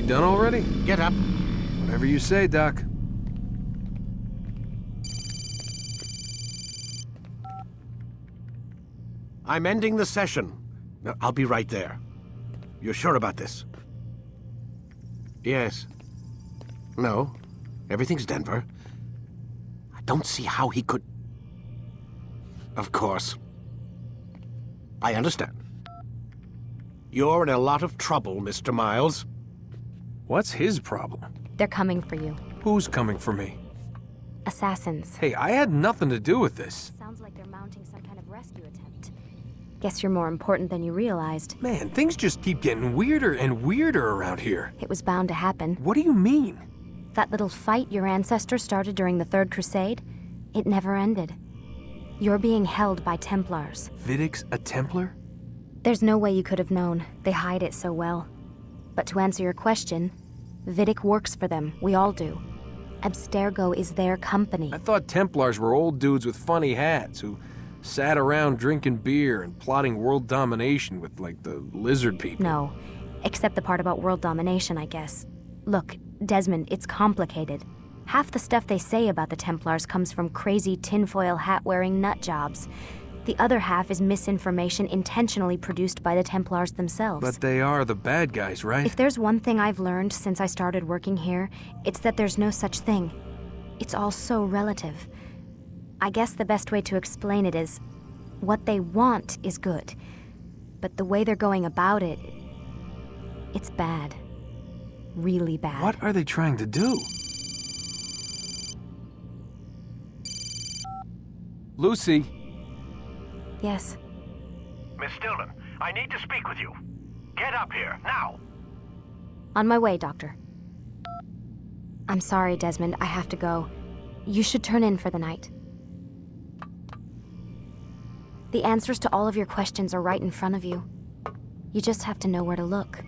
Done already? Get up. Whatever you say, Doc. I'm ending the session. I'll be right there. You're sure about this? Yes. No. Everything's Denver. I don't see how he could... Of course. I understand. You're in a lot of trouble, Mr. Miles. What's his problem? They're coming for you. Who's coming for me? Assassins. Hey, I had nothing to do with this. Sounds like they're mounting some kind of rescue attempt. Guess you're more important than you realized. Man, things just keep getting weirder and weirder around here. It was bound to happen. What do you mean? That little fight your ancestors started during the Third Crusade, it never ended. You're being held by Templars. Vidic's a Templar? There's no way you could have known. They hide it so well. But to answer your question, Vidic works for them. We all do. Abstergo is their company. I thought Templars were old dudes with funny hats who sat around drinking beer and plotting world domination with, like, the lizard people. No. Except the part about world domination, I guess. Look, Desmond, it's complicated. Half the stuff they say about the Templars comes from crazy tinfoil hat-wearing nut jobs. The other half is misinformation intentionally produced by the Templars themselves. But they are the bad guys, right? If there's one thing I've learned since I started working here, it's that there's no such thing. It's all so relative. I guess the best way to explain it is, what they want is good. But the way they're going about it, it's bad. Really bad. What are they trying to do? Lucy. Yes. Miss Stillman, I need to speak with you. Get up here, now! On my way, Doctor. I'm sorry, Desmond. I have to go. You should turn in for the night. The answers to all of your questions are right in front of you. You just have to know where to look.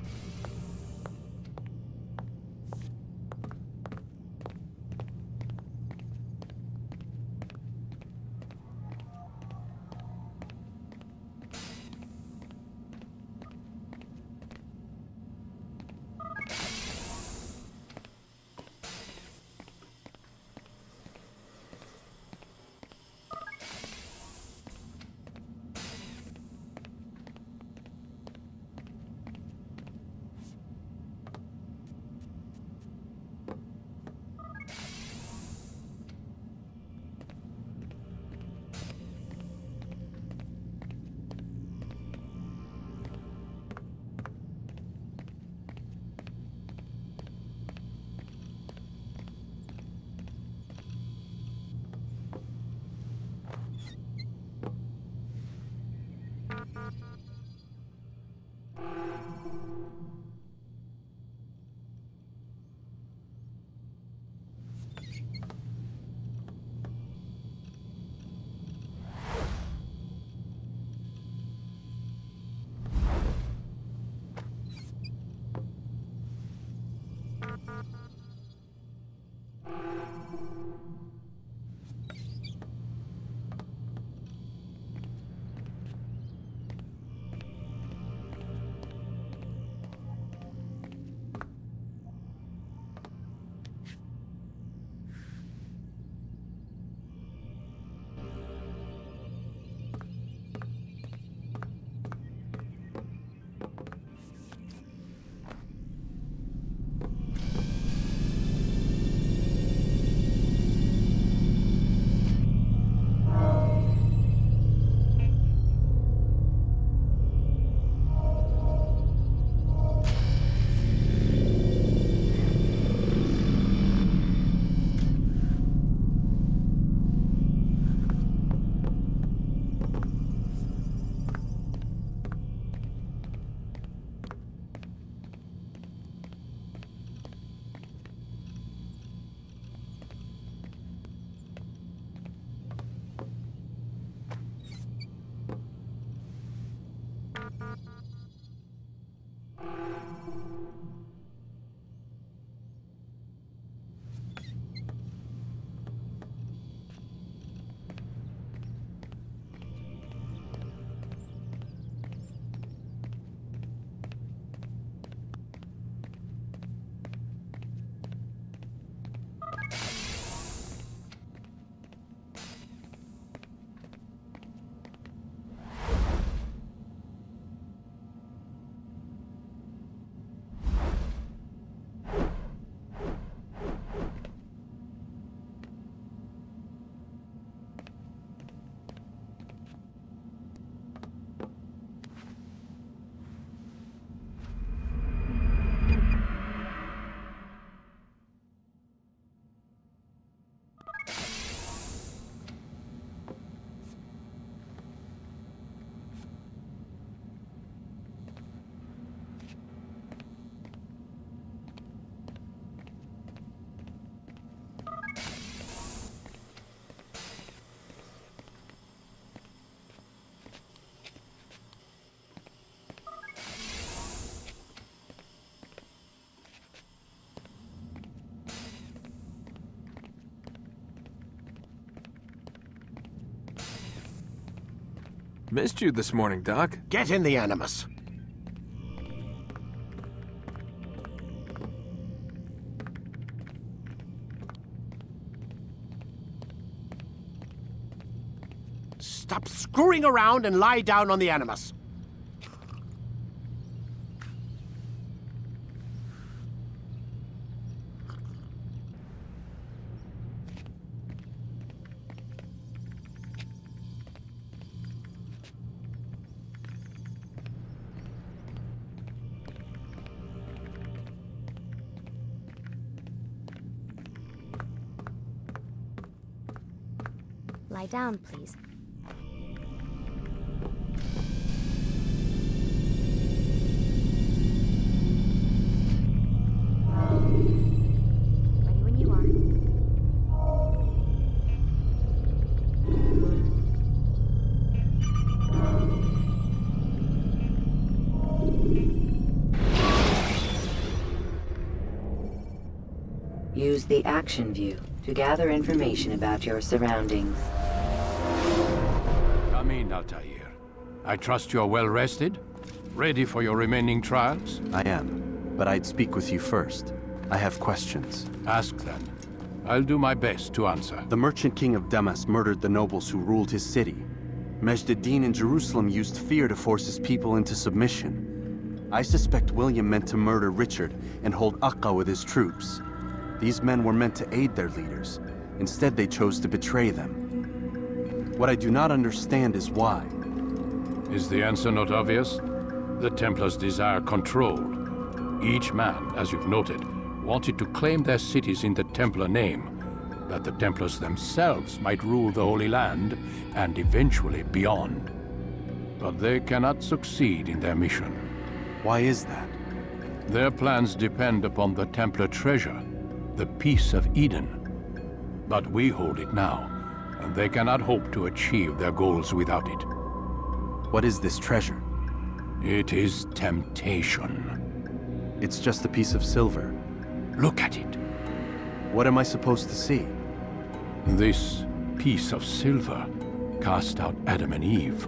Missed you this morning, Doc. Get in the Animus. Stop screwing around and lie down on the Animus. Lie down, please. Ready when you are. Use the action view to gather information about your surroundings. Come in, Altair. I trust you're well rested? Ready for your remaining trials? I am, but I'd speak with you first. I have questions. Ask then. I'll do my best to answer. The merchant king of Damascus murdered the nobles who ruled his city. Majd-ad-Din in Jerusalem used fear to force his people into submission. I suspect William meant to murder Richard and hold Akka with his troops. These men were meant to aid their leaders. Instead, they chose to betray them. What I do not understand is why. Is the answer not obvious? The Templars desire control. Each man, as you've noted, wanted to claim their cities in the Templar name, that the Templars themselves might rule the Holy Land, and eventually beyond. But they cannot succeed in their mission. Why is that? Their plans depend upon the Templar treasure, the Peace of Eden. But we hold it now, and they cannot hope to achieve their goals without it. What is this treasure? It is temptation. It's just a piece of silver. Look at it. What am I supposed to see? This piece of silver cast out Adam and Eve.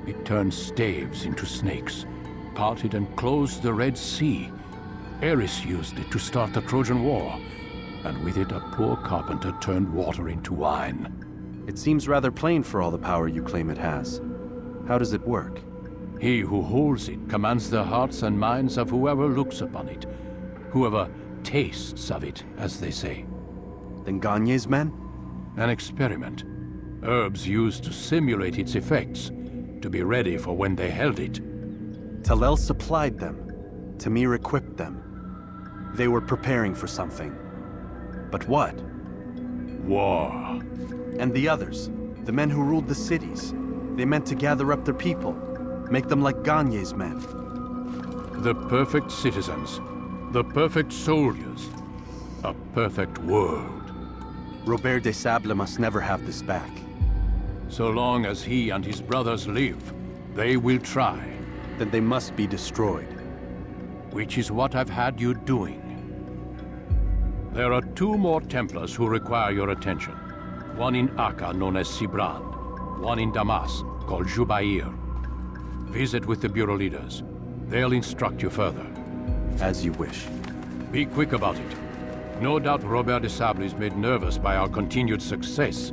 It turned staves into snakes, parted and closed the Red Sea. Aorus used it to start the Trojan War, and with it a poor carpenter turned water into wine. It seems rather plain for all the power you claim it has. How does it work? He who holds it commands the hearts and minds of whoever looks upon it, whoever tastes of it, as they say. Then Gagne's men? An experiment. Herbs used to simulate its effects, to be ready for when they held it. Talel supplied them. Tamir equipped them. They were preparing for something. But what? War. And the others, the men who ruled the cities, they meant to gather up their people, make them like Gagne's men. The perfect citizens, the perfect soldiers, a perfect world. Robert de Sable must never have this back. So long as he and his brothers live, they will try. Then they must be destroyed. Which is what I've had you doing. There are 2 more Templars who require your attention. One in Akka, known as Sibrand. One in Damas, called Jubair. Visit with the Bureau leaders. They'll instruct you further. As you wish. Be quick about it. No doubt Robert de Sable is made nervous by our continued success.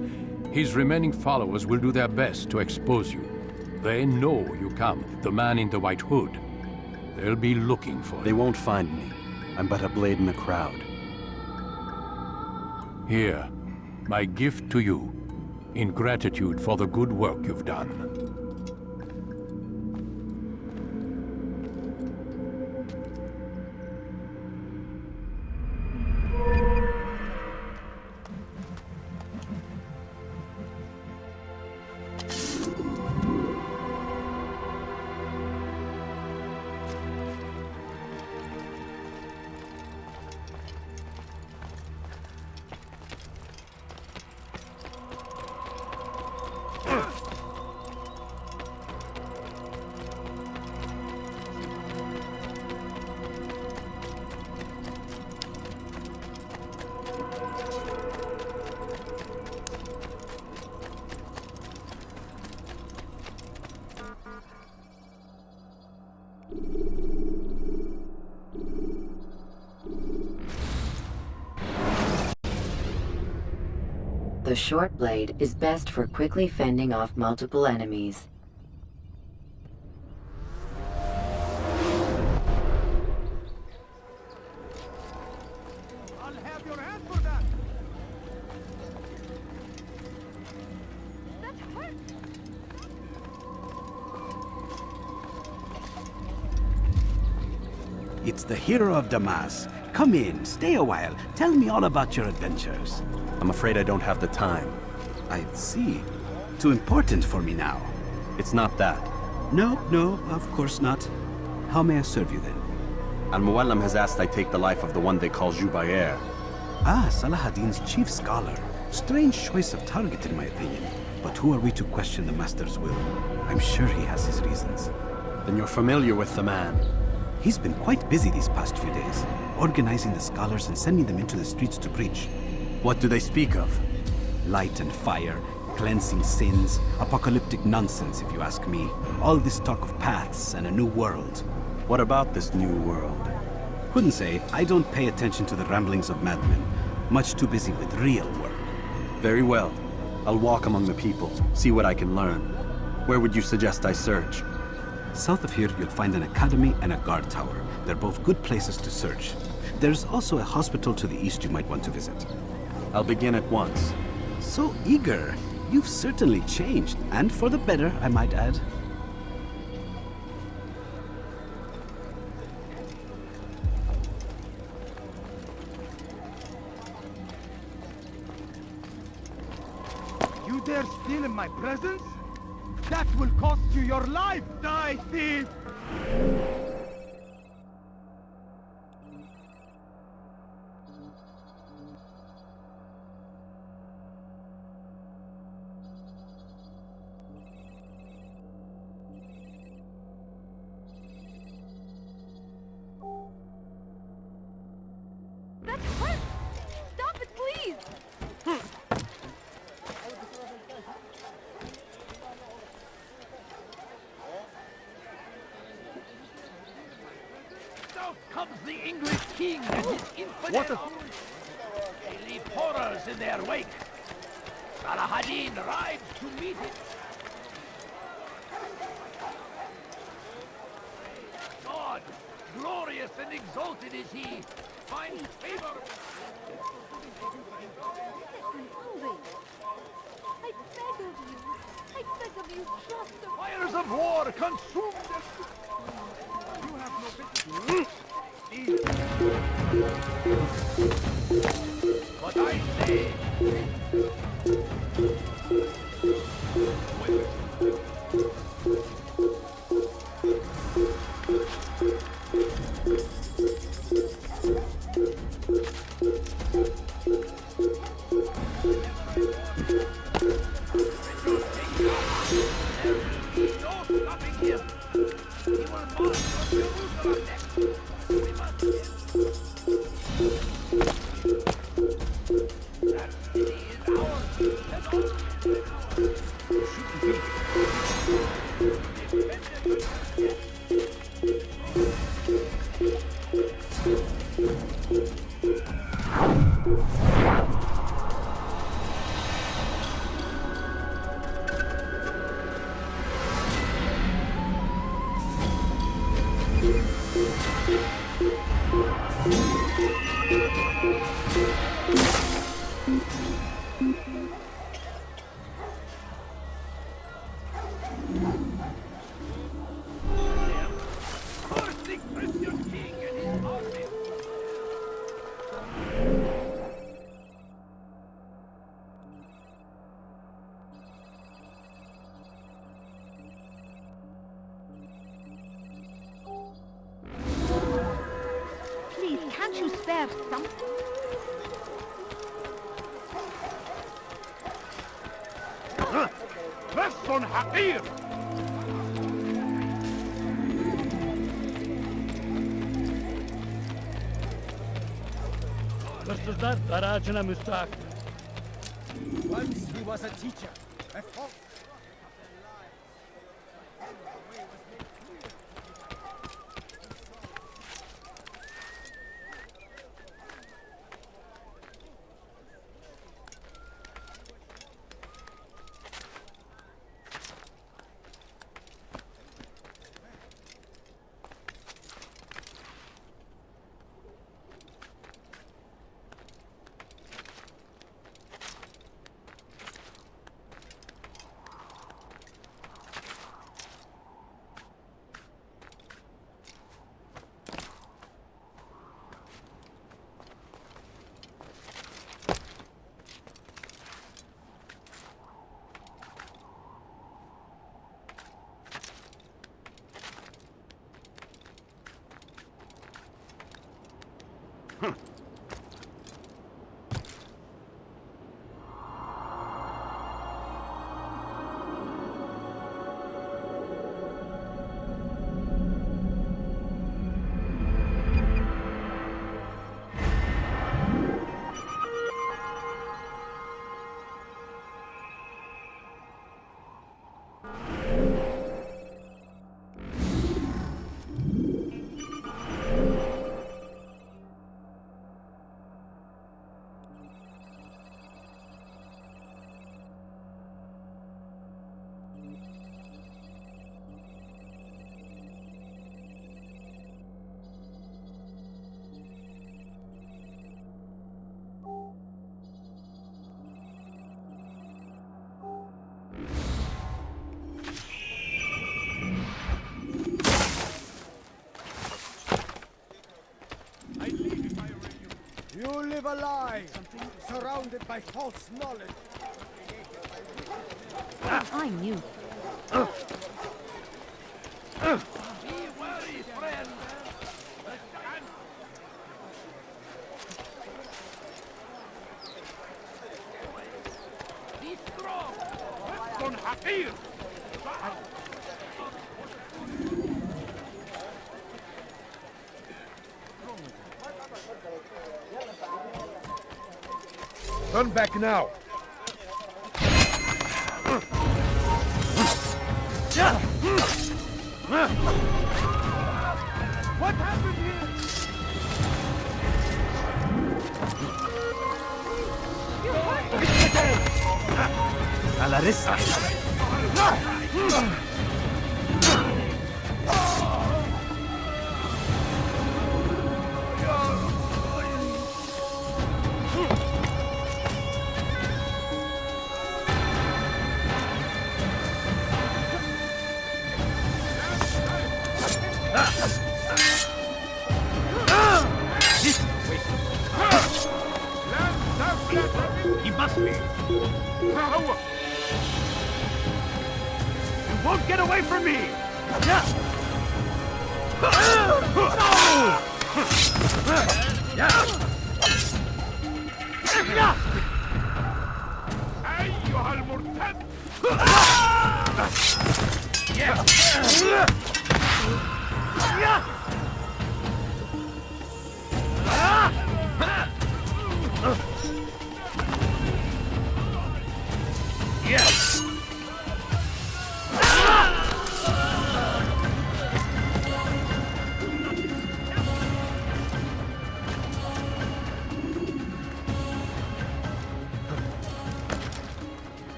His remaining followers will do their best to expose you. They know you come, the man in the white hood. They'll be looking for you. They won't find me. I'm but a blade in the crowd. Here, my gift to you, in gratitude for the good work you've done. The short blade is best for quickly fending off multiple enemies. I'll have your hand for that! That hurt! It's the hero of Damascus. Come in, stay a while. Tell me all about your adventures. I'm afraid I don't have the time. I see. Too important for me now. It's not that. No, of course not. How may I serve you then? Al-Muallim has asked I take the life of the one they call Jubair. Ah, Salahadin's chief scholar. Strange choice of target in my opinion. But who are we to question the Master's will? I'm sure he has his reasons. Then you're familiar with the man. He's been quite busy these past few days, organizing the scholars and sending them into the streets to preach. What do they speak of? Light and fire, cleansing sins, apocalyptic nonsense if you ask me. All this talk of paths and a new world. What about this new world? Couldn't say. I don't pay attention to the ramblings of madmen. Much too busy with real work. Very well. I'll walk among the people, see what I can learn. Where would you suggest I search? South of here, you'll find an academy and a guard tower. They're both good places to search. There's also a hospital to the east you might want to visit. I'll begin at once. So eager. You've certainly changed, and for the better, I might add. You dare steal in my presence? That will cost you your life! Die, thief! That hurts! Stop it, please! Now comes the English king and his infidels. They leave horrors in their wake. Saladin rides to meet it. God, glorious and exalted is he, finds favor. I beg of you. I beg of you, just a... Fires of war consume them. You have no business. But I say... Please, can't you spare something? Person حقير. Hırsızlar garajına müstahak. Once he was a teacher. A false... a lie, surrounded by false knowledge. I knew. Be wary, friend. Be strong. Con Hafir. Turn back now. What happened here? A la resta. He must be. How? You won't get away from me! أيها المرتد! Yes!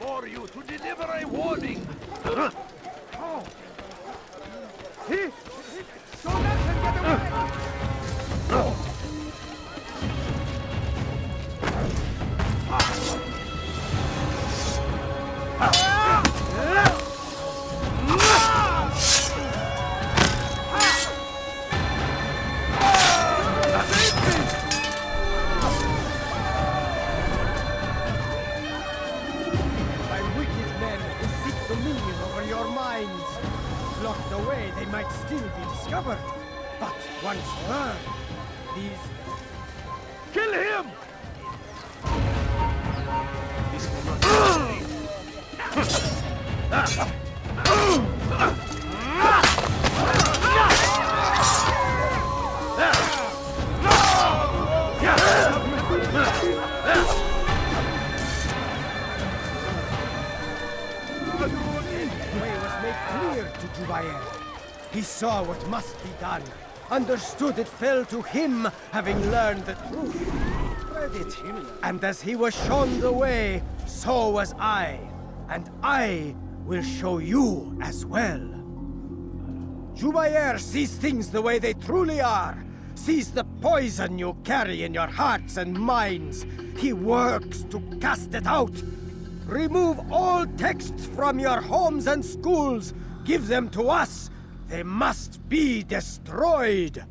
For you to deliver a warning. Oh. He so let him get away. Locked away, they might still be discovered. But once burned, these... Kill him! This will not clear to Jubair. He saw what must be done, understood it fell to him, having learned the truth. Credit him. And as he was shown the way, so was I. And I will show you as well. Jubair sees things the way they truly are, sees the poison you carry in your hearts and minds. He works to cast it out. Remove all texts from your homes and schools. Give them to us. They must be destroyed.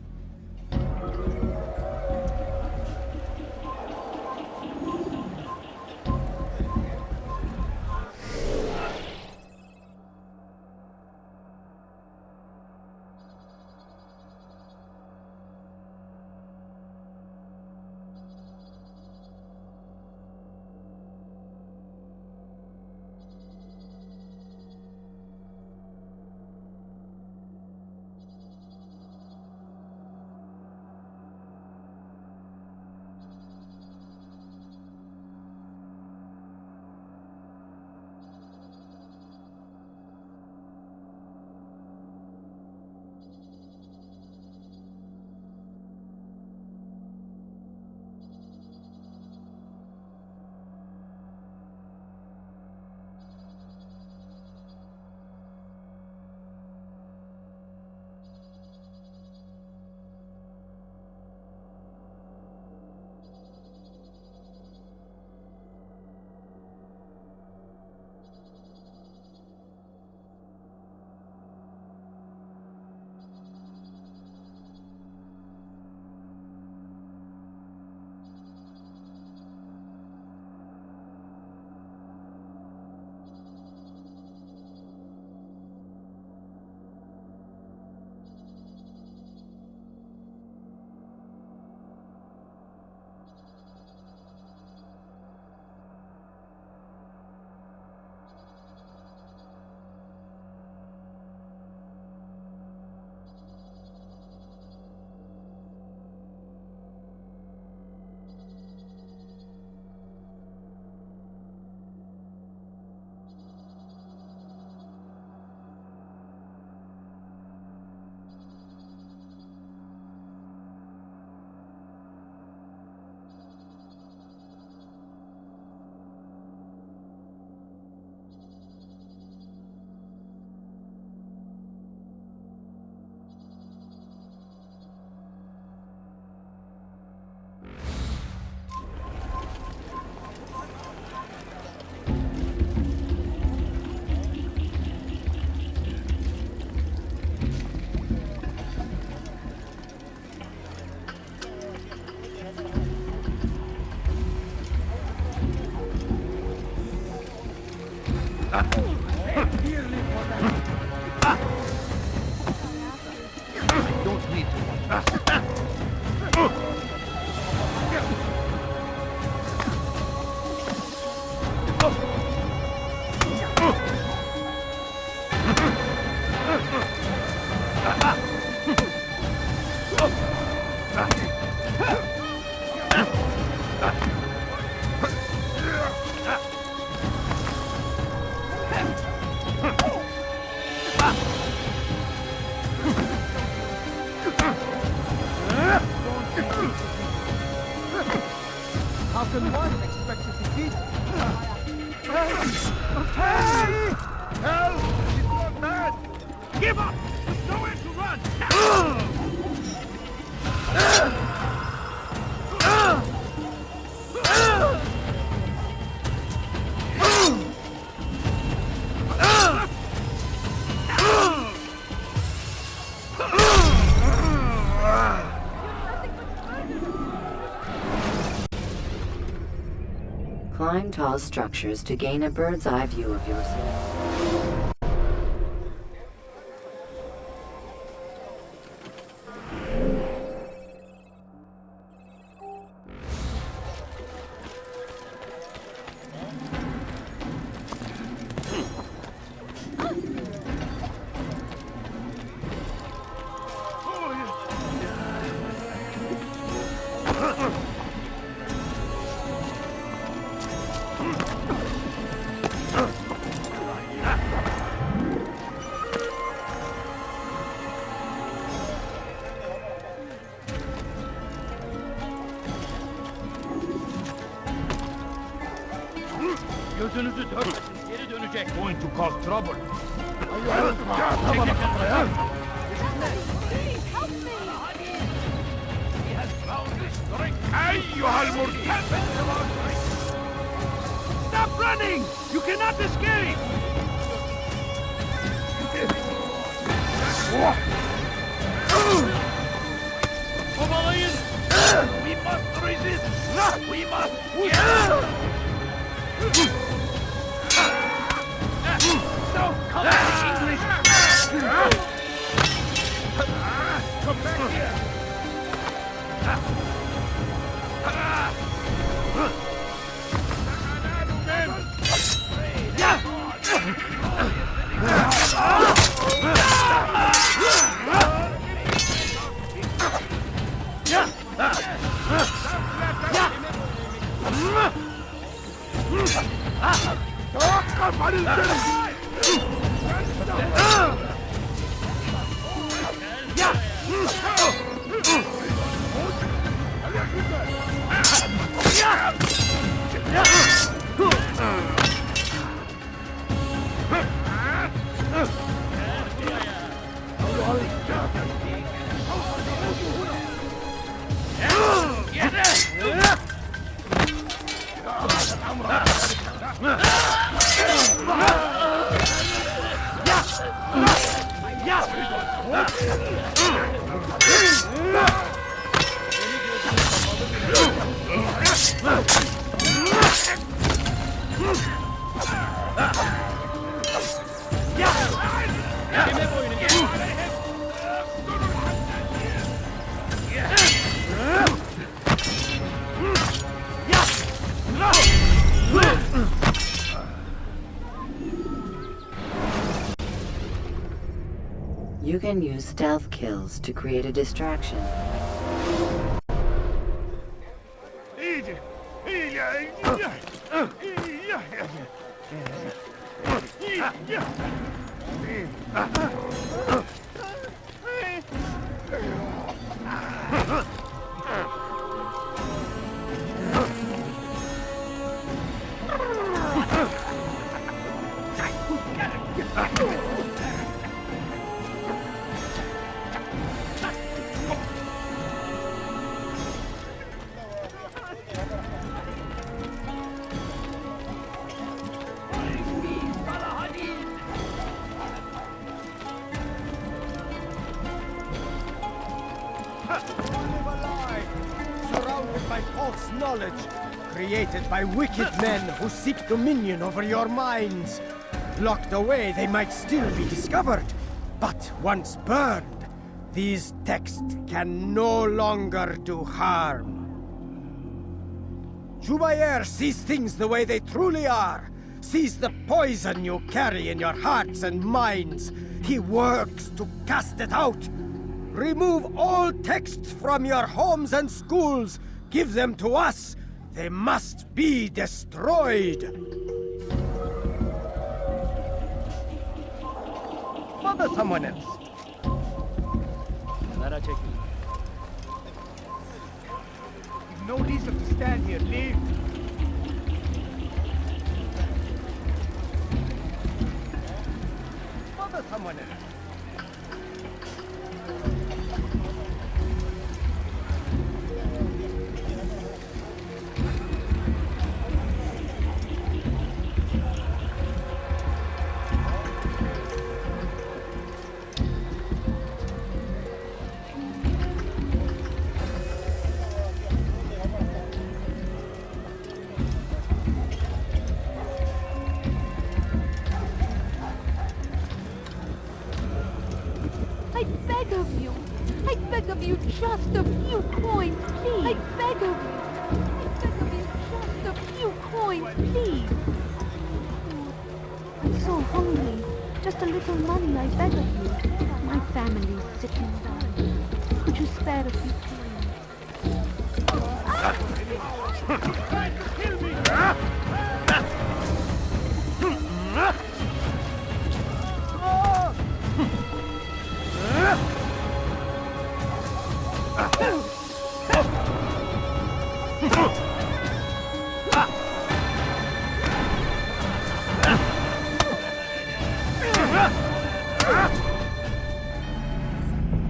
Don't need to. How can one expect to defeat? Help! She's gone mad! Give up! There's nowhere to run! Climb tall structures to gain a bird's eye view of yourself. Gözünüzü dört açın, geri dönecek. Going to cause trouble. Please, help me! He has found his strength. أيها المرتد! Stop running! You cannot escape! Kovalayın! We must resist! We must! So, come back, English! Come back here! You can use stealth kills to create a distraction. By false knowledge, created by wicked men who seek dominion over your minds. Locked away, they might still be discovered. But once burned, these texts can no longer do harm. Jubair sees things the way they truly are. Sees the poison you carry in your hearts and minds. He works to cast it out. Remove all texts from your homes and schools. Give them to us. They must be destroyed. Bother someone else. You've no reason to stand here. Leave. Bother someone else. Just a few coins, please. I beg of you. I beg of you, just a few coins, please. Oh, I'm so hungry. Just a little money, I beg of you. My family's sick and dying. Could you spare a few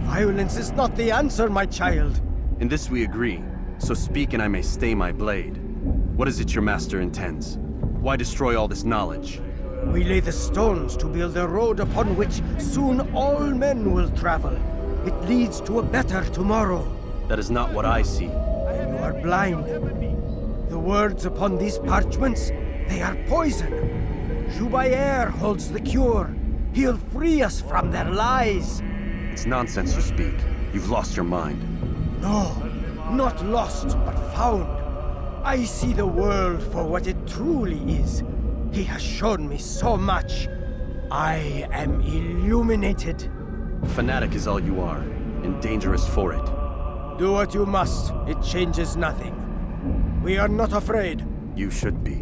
Violence is not the answer, my child. In this we agree, so speak and I may stay my blade. What is it your master intends? Why destroy all this knowledge? We lay the stones to build a road upon which soon all men will travel. It leads to a better tomorrow. That is not what I see. Then you are blind. The words upon these parchments, they are poison. Jubair holds the cure. He'll free us from their lies. It's nonsense you speak. You've lost your mind. No, not lost, but found. I see the world for what it truly is. He has shown me so much. I am illuminated. A fanatic is all you are, and dangerous for it. Do what you must. It changes nothing. We are not afraid. You should be.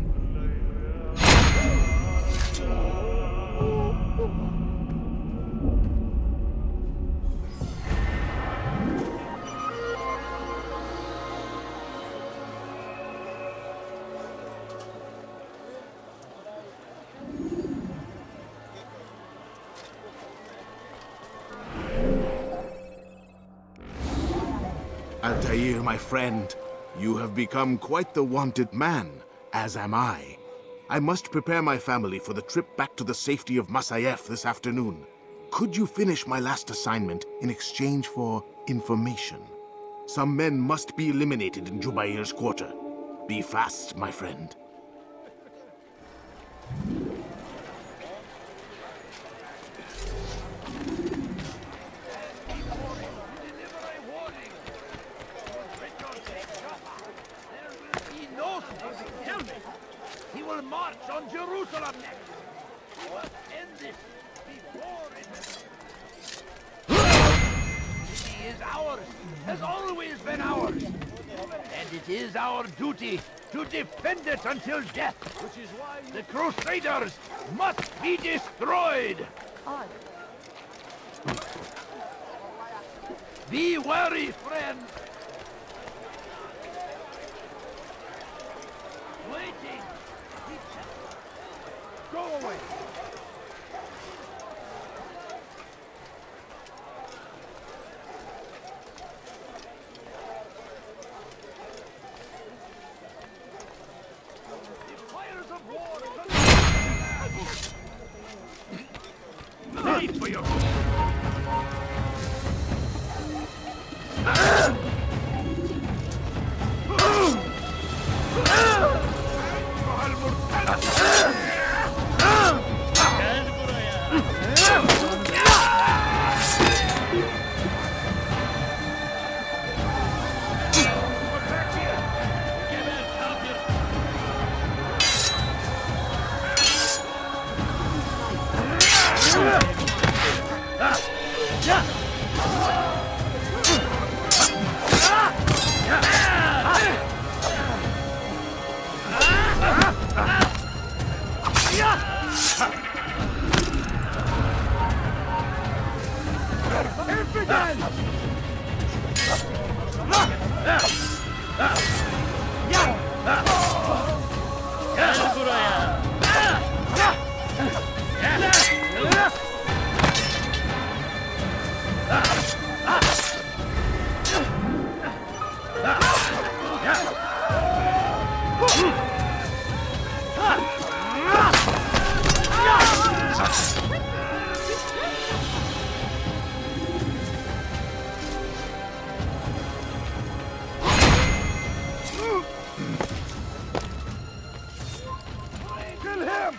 Altair, my friend, you have become quite the wanted man, as am I. I must prepare my family for the trip back to the safety of Masayef this afternoon. Could you finish my last assignment in exchange for information? Some men must be eliminated in Jubair's quarter. Be fast, my friend. He will march on Jerusalem next. He must end this before it. The city is ours, has always been ours. And it is our duty to defend it until death. Which is why the Crusaders must be destroyed. Be wary, friend. Waiting. Go away. The fires of war. Ready for your Gel buraya. Kill him!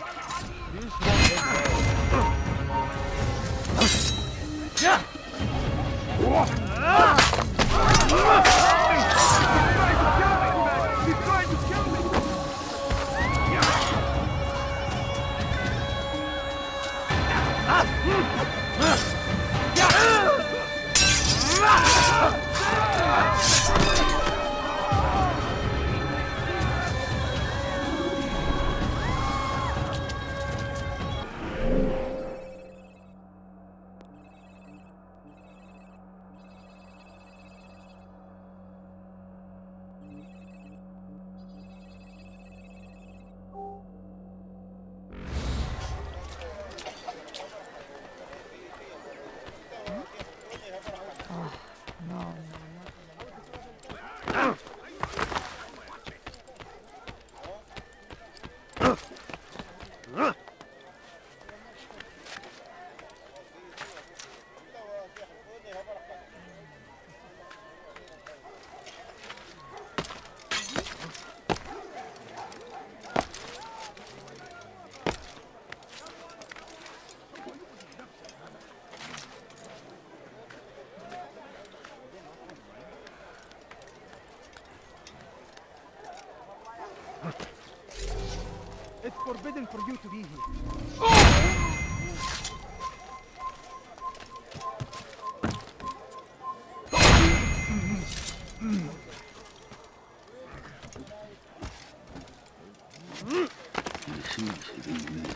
It's forbidden for you to be here.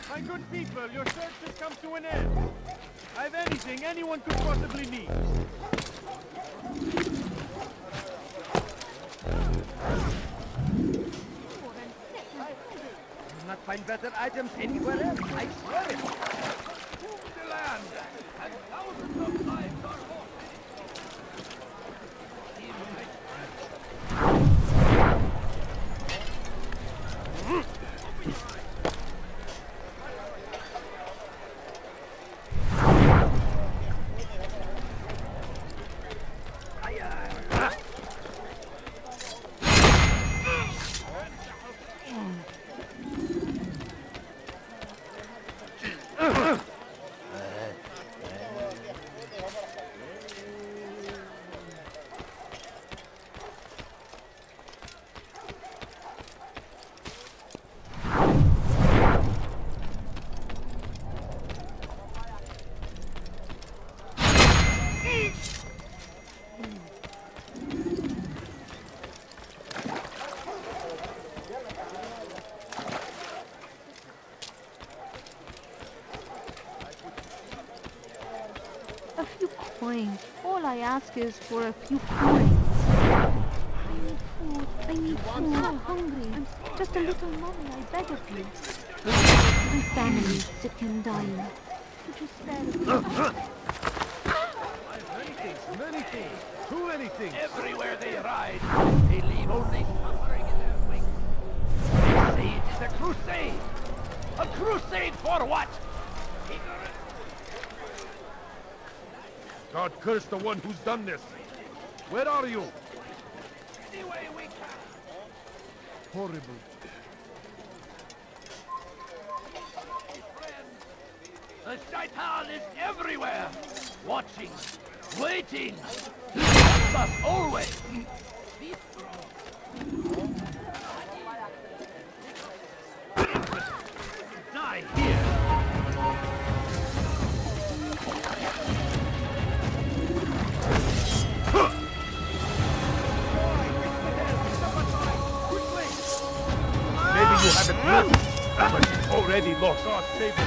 My good people, your search has come to an end. I have anything anyone could possibly need. You'll not find better items anywhere else, I swear it. The land, and thousands of lives are lost. A few coins. All I ask is for a few coins. I need food. I'm hungry. Just a little money, I beg of you. My family's sick and dying. Could you spare a few? Many things, too many things. Everywhere they ride, they leave only suffering in their wake. They say it is a crusade. A crusade for what? Ignorance. God curse the one who's done this. Where are you? Any way we can. Horrible. The Shaitan is everywhere, watching, waiting. He helps us always. Be strong. Die here. Maybe you haven't looked, but you've already lost. God save us.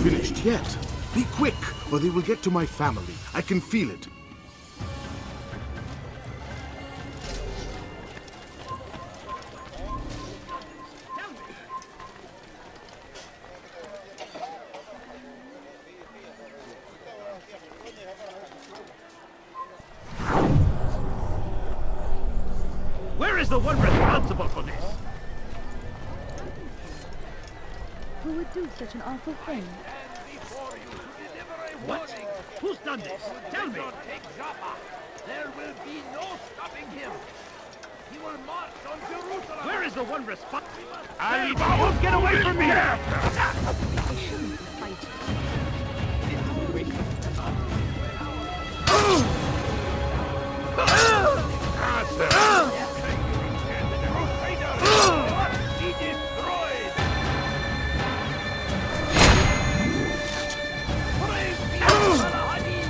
finished yet. Be quick, or they will get to my family. I can feel it. Where is the one responsible for this? Who would do such an awful thing? What? Who's done this? Tell me! Take Joppa. There will be no stopping him. He will march on Jerusalem. Where is the one responsible? Ali Baba, get away from me! They shouldn't fight. Be destroyed! Praise be to Saladin.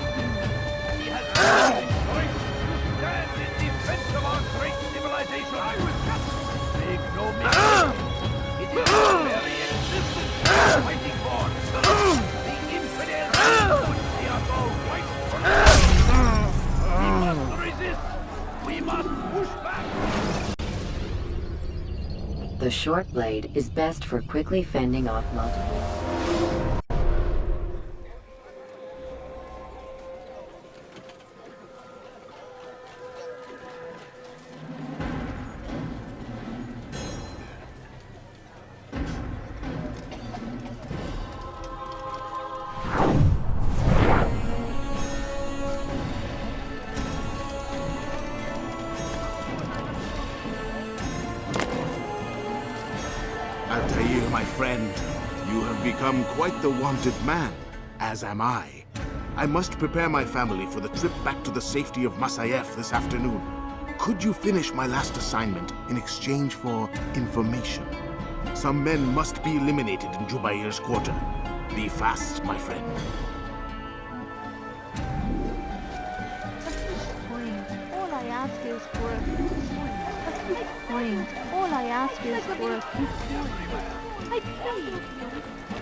He has made his choice to stand in defense of our great civilization. Make no mistake. It is the very existence we are fighting for. The infidels would see us all white for We must resist. We must push back. The short blade is best for quickly fending off multiple. Altair, my friend, you have become quite the wanted man, as am I. I must prepare my family for the trip back to the safety of Masyaf this afternoon. Could you finish my last assignment in exchange for information? Some men must be eliminated in Jubair's quarter. Be fast, my friend. All I ask is for a few coins. All I ask is for a few coins.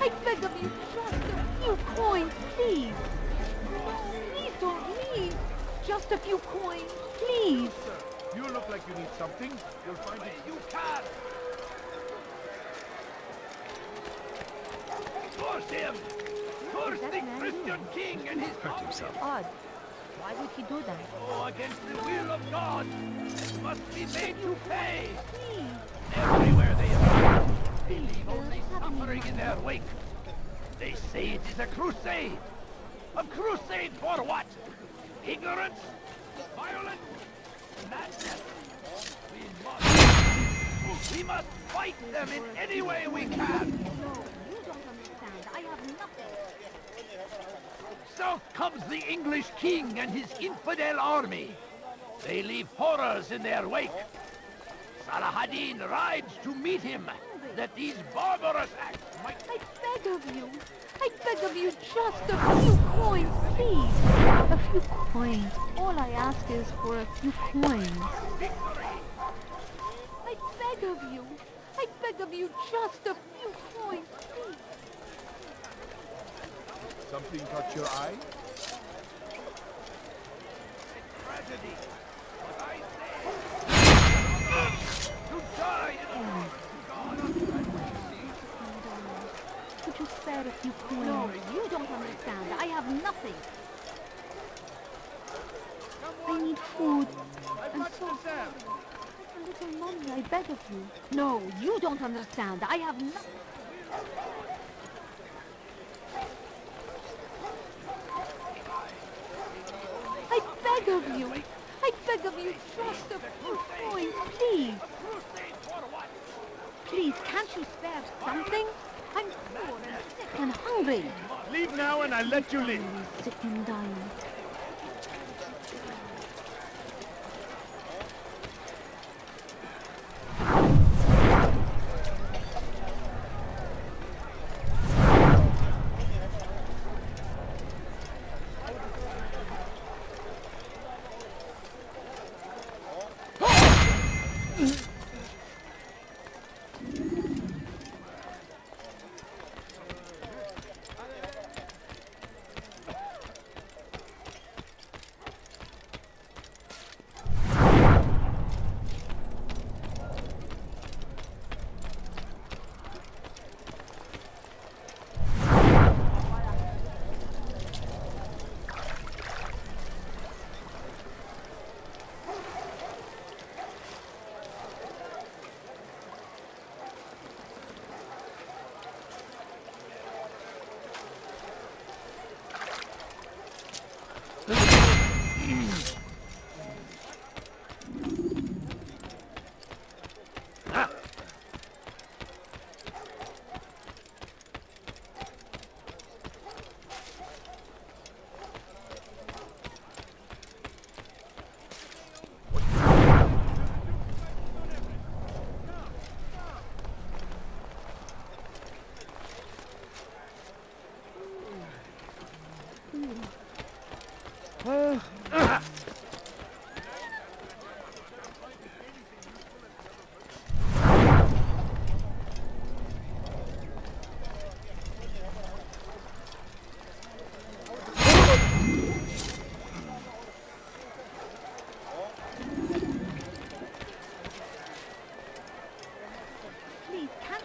I beg of you, just a few coins, please. Please don't leave. Just a few coins, please. You look like you need something. You'll find it. You can. Force him. Force the Christian king and his hurt himself. Odd. Why would he do that? Oh, against the will of God. It must be made to pay. Please. Everywhere they are, they leave only suffering in their wake. They say it is a crusade. A crusade for what? Ignorance? Violence? Madness? We must fight them in any way we can. No, you don't understand. I have nothing. South comes the English king and his infidel army. They leave horrors in their wake. Saladin rides to meet him, that these barbarous acts might... I beg of you, just a few coins, please. A few coins. All I ask is for a few coins. I beg of you, just a few coins, please. Something caught your eye? Tragedy. What I say. To die in Could you spare a few coins? No, you don't understand. I have nothing. I need food. And so a little money, I beg of you. No, you don't understand. I have nothing. I beg of you, just a few coins, please. Please, can't you spare something? I'm poor and sick and hungry. Leave now and I'll let you live. Sick and dying.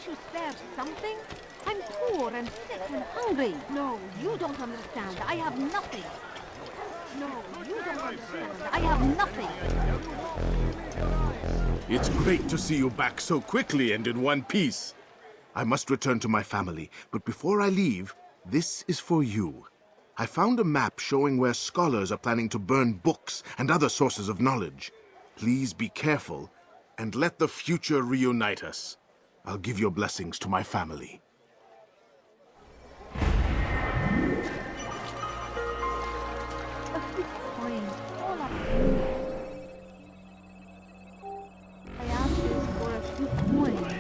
you spare something? I'm poor and sick and hungry. No, you don't understand. I have nothing. No, you don't understand. I have nothing. It's great to see you back so quickly and in one piece. I must return to my family, but before I leave, this is for you. I found a map showing where scholars are planning to burn books and other sources of knowledge. Please be careful, and let the future reunite us. I'll give your blessings to my family. I asked this for a few coins.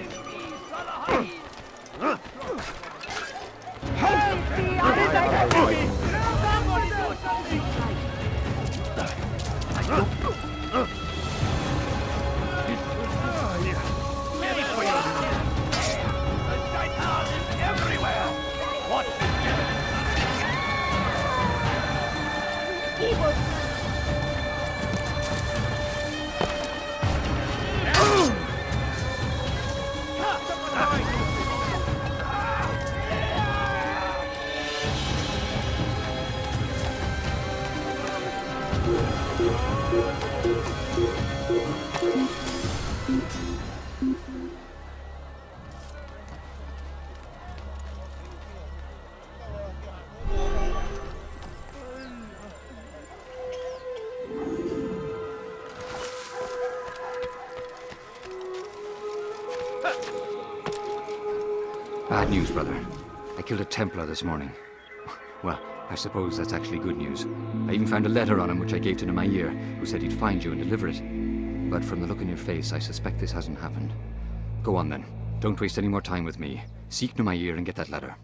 Bad news, brother. I killed a Templar this morning. Well, I suppose that's actually good news. I even found a letter on him which I gave to Nemair, who said he'd find you and deliver it. But from the look on your face, I suspect this hasn't happened. Go on then. Don't waste any more time with me. Seek Nemair and get that letter.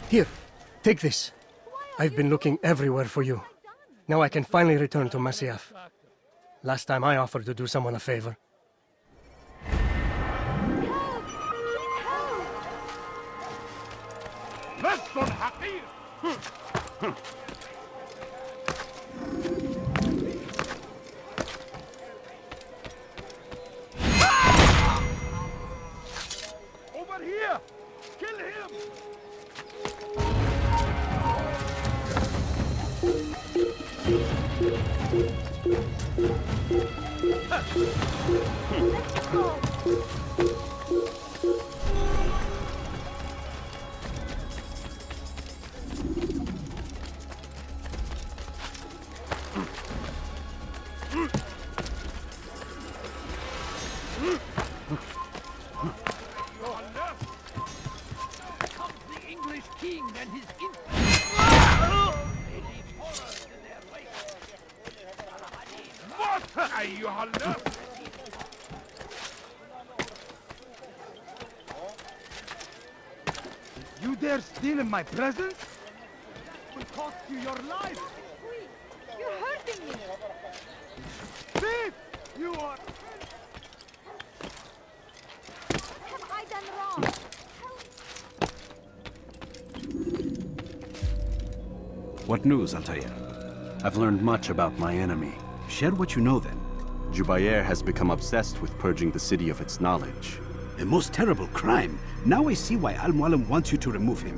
Here, take this. I've been looking everywhere for you. Now I can finally return to Masyaf. Last time I offered to do someone a favor. Over here! Kill him! You dare steal in my presence? It will cost you your life! Wait, you're hurting me! Thief! You are... What have I done wrong? What news, Altair? I've learned much about my enemy. Share what you know, then. Jubair has become obsessed with purging the city of its knowledge. A most terrible crime. Now I see why Al-Mualim wants you to remove him.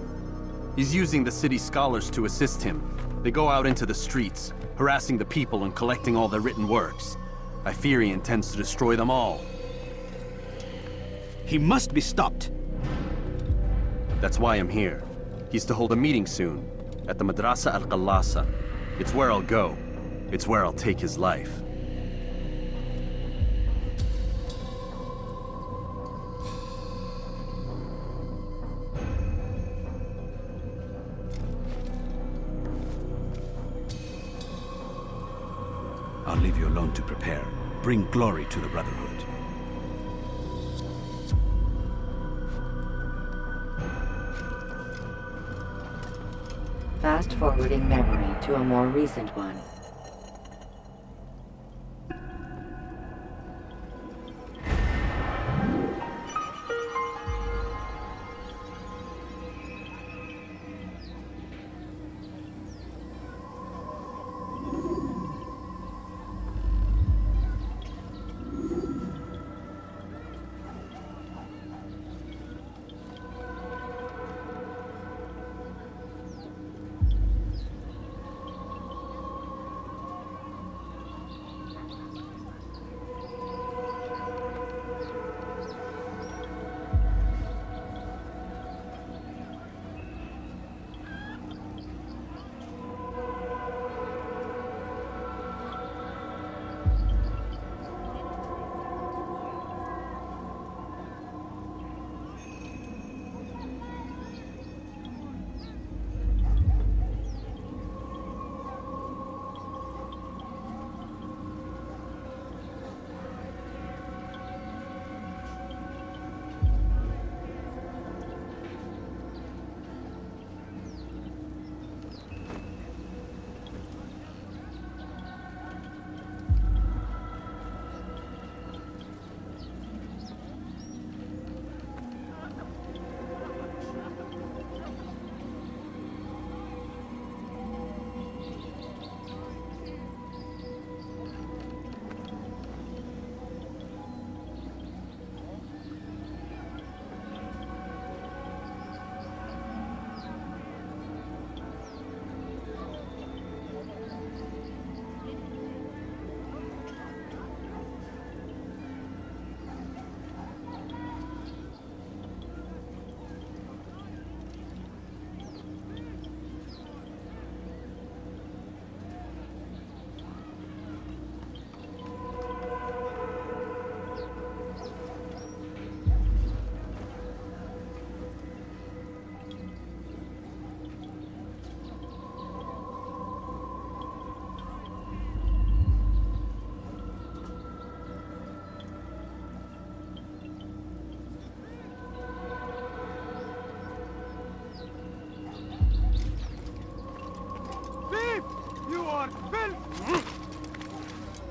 He's using the city scholars to assist him. They go out into the streets, harassing the people and collecting all their written works. I fear he intends to destroy them all. He must be stopped. That's why I'm here. He's to hold a meeting soon, at the Madrasa al-Qallasa. It's where I'll go. It's where I'll take his life. I'll leave you alone to prepare. Bring glory to the Brotherhood. Fast-forwarding memory to a more recent one.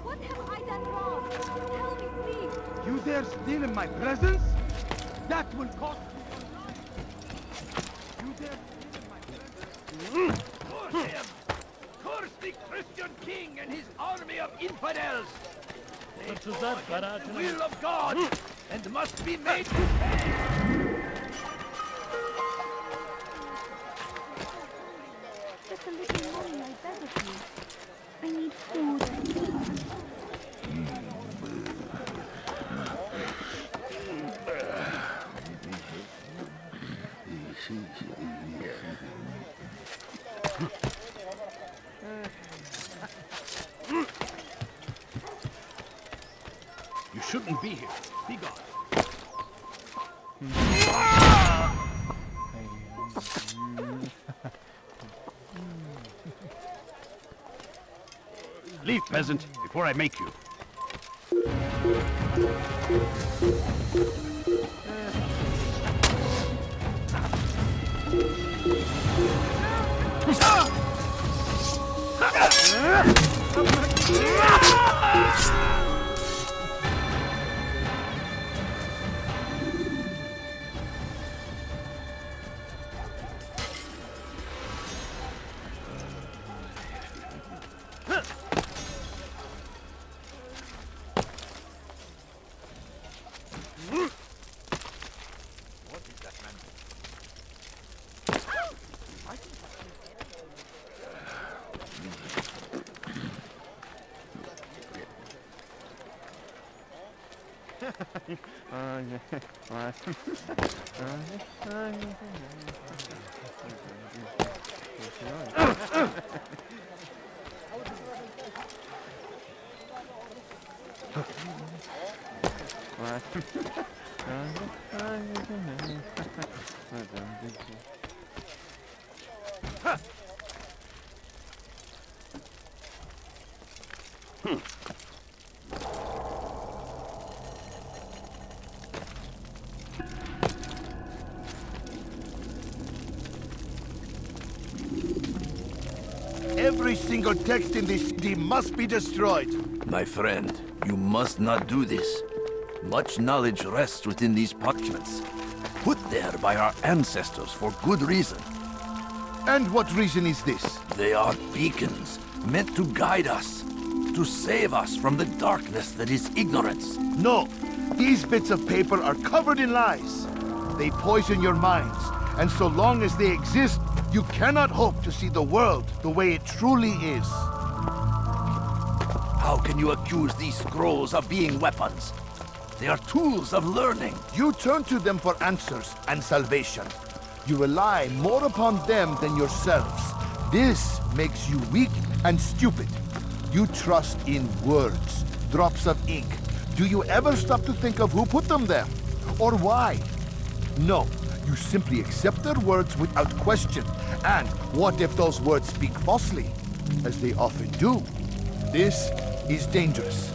What have I done wrong? Tell me, please. You dare steal in my presence? That will cost you. You dare steal in my presence? Curse him! Curse the Christian king and his army of infidels! They fought against the will of God and must be made to pay! Just a little money, I beg of you. I need food. You shouldn't be here. Be gone. Leave, peasant, before I make you. Every single text in this city must be destroyed. My friend, you must not do this. Much knowledge rests within these parchments, put there by our ancestors for good reason. And what reason is this? They are beacons, meant to guide us, to save us from the darkness that is ignorance. No, these bits of paper are covered in lies. They poison your minds, and so long as they exist, you cannot hope to see the world the way it truly is. How can you accuse these scrolls of being weapons? They are tools of learning. You turn to them for answers and salvation. You rely more upon them than yourselves. This makes you weak and stupid. You trust in words, drops of ink. Do you ever stop to think of who put them there? Or why? No, you simply accept their words without question. And what if those words speak falsely? As they often do. This is dangerous.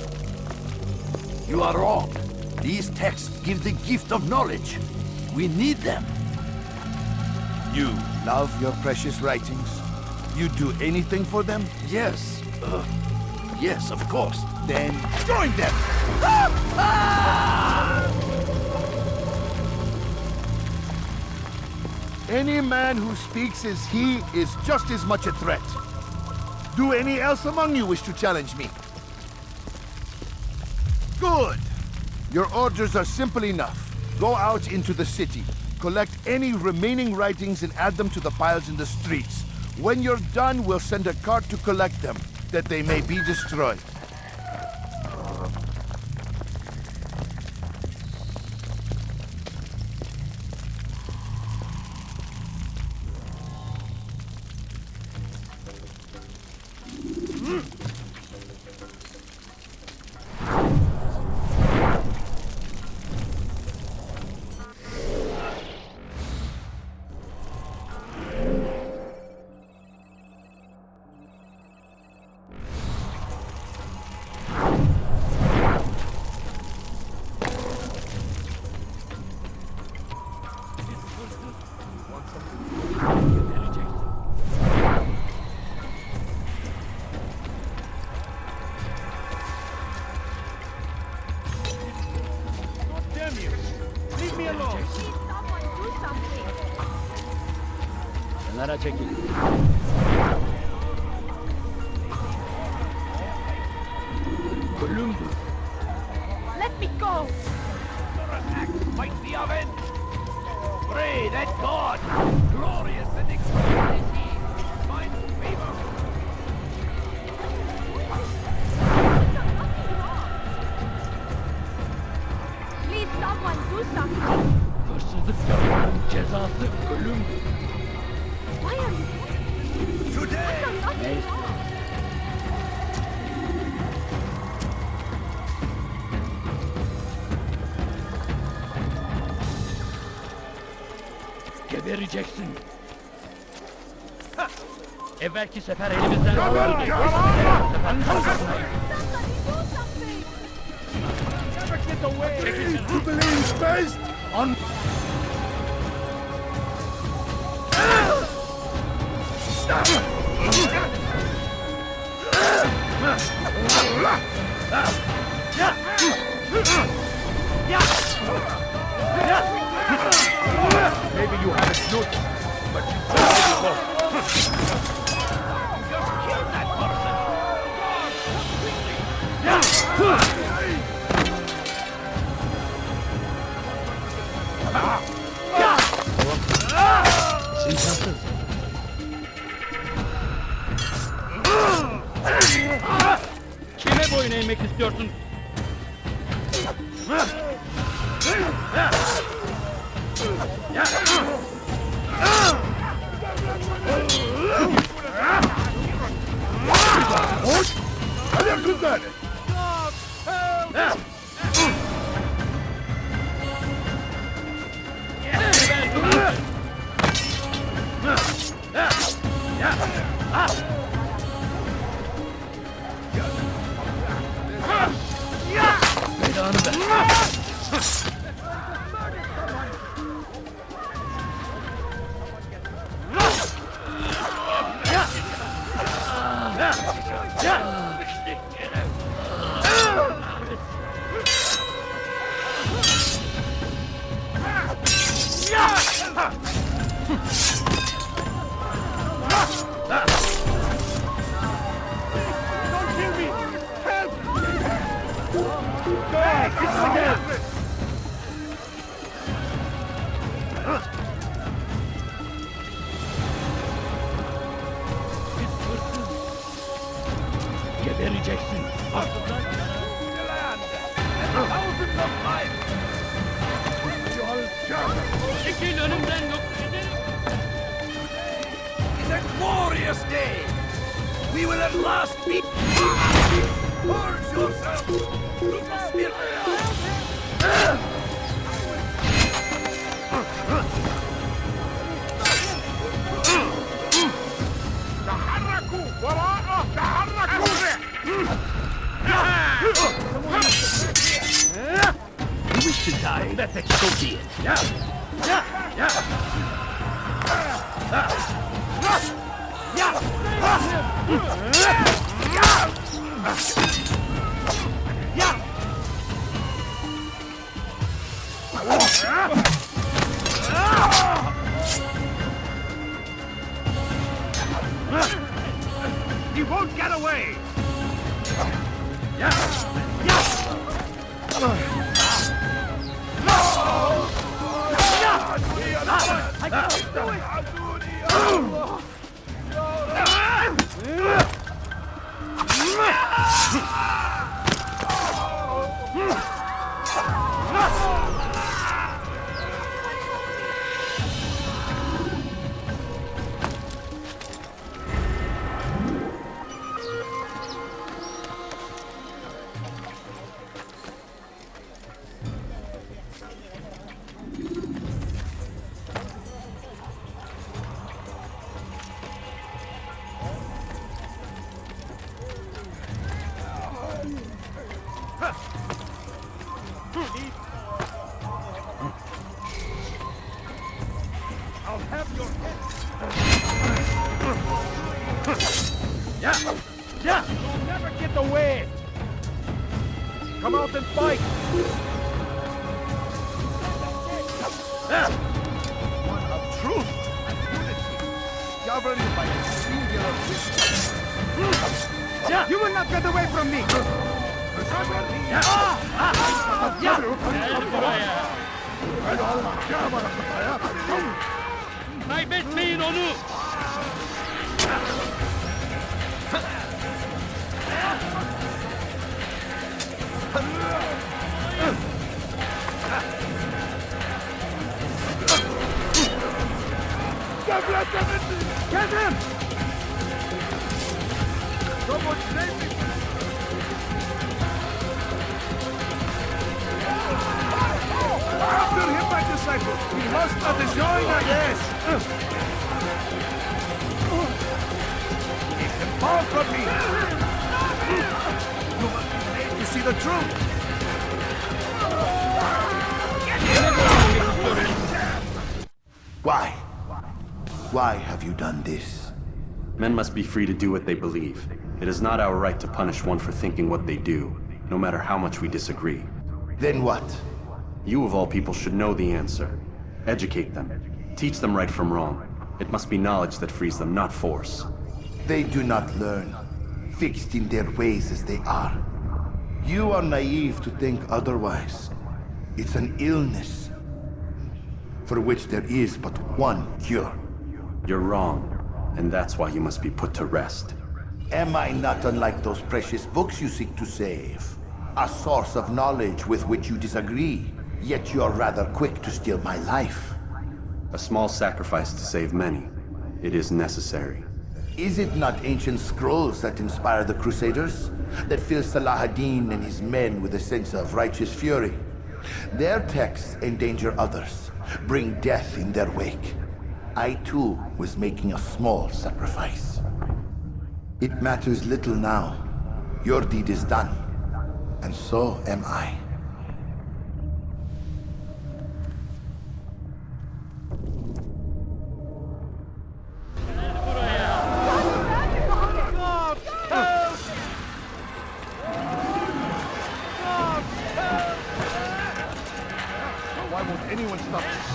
You are wrong. These texts give the gift of knowledge. We need them. You love your precious writings? You'd do anything for them? Yes. Yes, of course. Then join them! Any man who speaks as he is just as much a threat. Do any else among you wish to challenge me? Good! Your orders are simple enough. Go out into the city, collect any remaining writings and add them to the piles in the streets. When you're done, we'll send a cart to collect them, that they may be destroyed. Let me go! Your attack might be avenged! Pray that God, glorious and exalted is he, finds favor! Please, someone do something! Why are you... Today! Gebereceksin. Evvelki sefer elimizden aldık. Never get away! Who believes best on... Maybe you haven't noticed, but you already know. Just kill that person! Kime boyun eğmek istiyorsun? Movement! Gebereceksin. Thousands of lives! Çekil önümden yok. It's a glorious day! We will at last be... Purge yourself! Look at spirit! تحركوا وراءه تحركوا You wish to die? That's so be it. He won't get away! I can't do it! I'll have your head! You'll never get away! Come out and fight! One of truth and unity, governed by a singular wisdom. You will not get away from me! Kaybetmeyin onu! Get him! Someone save me! After him, my disciple! We must not join our yes! Keep him far from me! You must be made to see the truth! Why? Why have you done this? Men must be free to do what they believe. It is not our right to punish one for thinking what they do, no matter how much we disagree. Then what? You of all people should know the answer. Educate them. Teach them right from wrong. It must be knowledge that frees them, not force. They do not learn, fixed in their ways as they are. You are naive to think otherwise. It's an illness, for which there is but one cure. You're wrong, and that's why you must be put to rest. Am I not unlike those precious books you seek to save? A source of knowledge with which you disagree, yet you are rather quick to steal my life. A small sacrifice to save many. It is necessary. Is it not ancient scrolls that inspire the Crusaders? That fill Salah ad-Din and his men with a sense of righteous fury? Their texts endanger others, bring death in their wake. I too was making a small sacrifice. It matters little now. Your deed is done, and so am I. Why won't anyone stop this?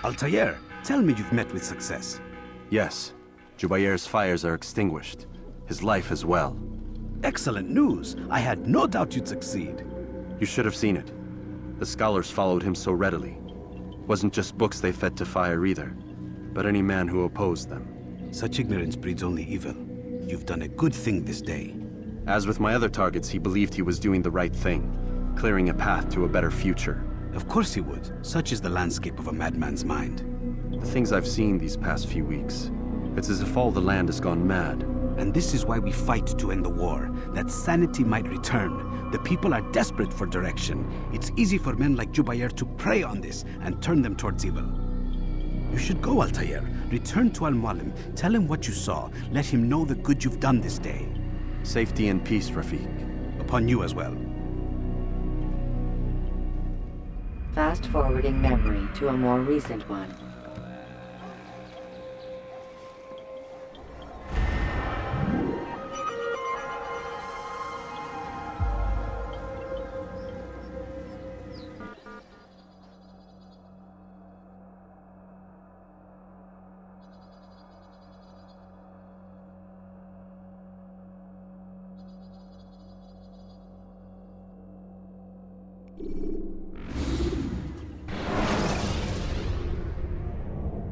Altair, tell me you've met with success. Yes. Jubair's fires are extinguished. His life as well. Excellent news. I had no doubt you'd succeed. You should have seen it. The scholars followed him so readily. Wasn't just books they fed to fire either, but any man who opposed them. Such ignorance breeds only evil. You've done a good thing this day. As with my other targets, he believed he was doing the right thing, clearing a path to a better future. Of course he would. Such is the landscape of a madman's mind. The things I've seen these past few weeks, it's as if all the land has gone mad. And this is why we fight to end the war, that sanity might return. The people are desperate for direction. It's easy for men like Jubair to prey on this and turn them towards evil. You should go, Altair. Return to Al-Mualim. Tell him what you saw. Let him know the good you've done this day. Safety and peace, Rafiq. Upon you as well. Fast-forwarding memory to a more recent one.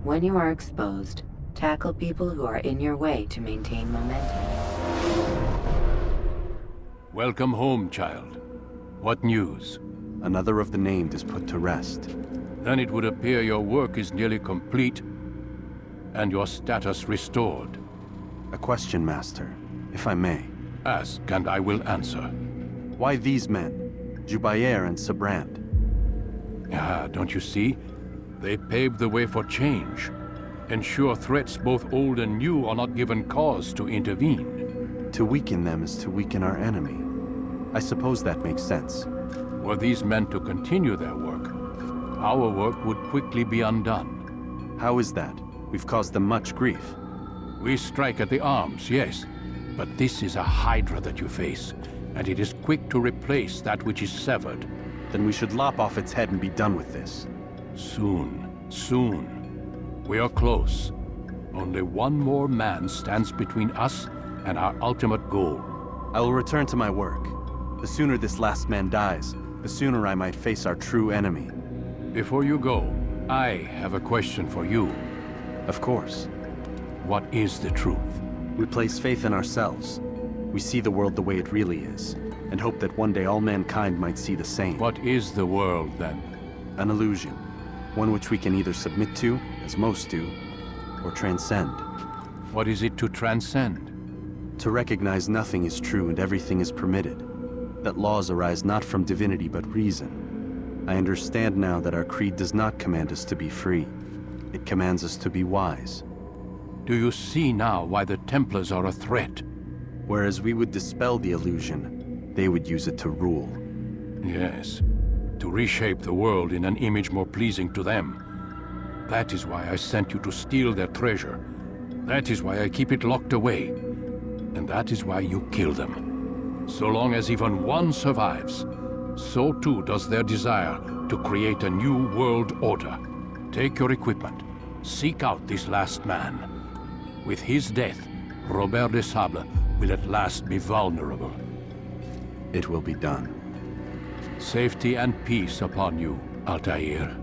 When you are exposed, tackle people who are in your way to maintain momentum. Welcome home, child. What news? another of the named is put to rest. Then it would appear your work is nearly complete, and your status restored. A question, Master, if I may. Ask, and I will answer. Why these men, Jubayer and Sabrand? Ah, don't you see? They paved the way for change. Ensure threats both old and new are not given cause to intervene. To weaken them is to weaken our enemy. I suppose that makes sense. Were these men to continue their work, our work would quickly be undone. How is that? We've caused them much grief. We strike at the arms, yes. But this is a hydra that you face, and it is quick to replace that which is severed. Then we should lop off its head and be done with this. Soon, soon. We are close. Only one more man stands between us and our ultimate goal. I will return to my work. The sooner this last man dies, the sooner I might face our true enemy. Before you go, I have a question for you. Of course. What is the truth? We place faith in ourselves. We see the world the way it really is, and hope that one day all mankind might see the same. What is the world, then? An illusion. One which we can either submit to, as most do, or transcend. What is it to transcend? To recognize nothing is true and everything is permitted. That laws arise not from divinity but reason. I understand now that our creed does not command us to be free. It commands us to be wise. Do you see now why the Templars are a threat? Whereas we would dispel the illusion, they would use it to rule. Yes, to reshape the world in an image more pleasing to them. That is why I sent you to steal their treasure. That is why I keep it locked away. And that is why you kill them. So long as even one survives, so too does their desire to create a new world order. Take your equipment. Seek out this last man. With his death, Robert de Sable will at last be vulnerable. It will be done. Safety and peace upon you, Altair.